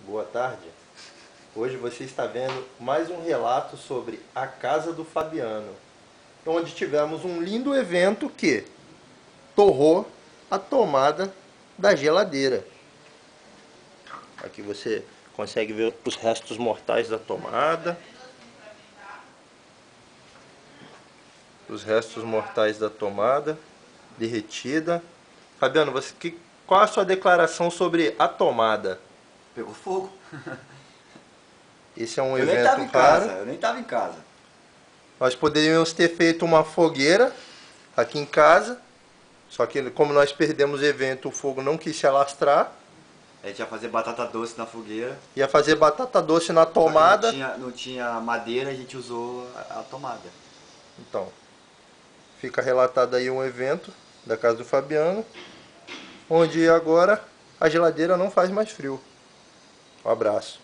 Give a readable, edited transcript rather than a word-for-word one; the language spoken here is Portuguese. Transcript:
boa tarde. Hoje você está vendo mais um relato sobre a casa do Fabiano, onde tivemos um lindo evento que torrou a tomada da geladeira. Aqui você consegue ver os restos mortais da tomada. Os restos mortais da tomada derretida. Fabiano, qual a sua declaração sobre a tomada? Pegou fogo. Esse é um Eu nem tava evento em casa, raro. eu nem tava em casa. Nós poderíamos ter feito uma fogueira aqui em casa, só que como nós perdemos o evento, o fogo não quis se alastrar. A gente ia fazer batata doce na fogueira. Ia fazer batata doce na Só que tomada. não tinha madeira, a gente usou a tomada. Então, fica relatado aí um evento da casa do Fabiano, onde agora a geladeira não faz mais frio. Um abraço.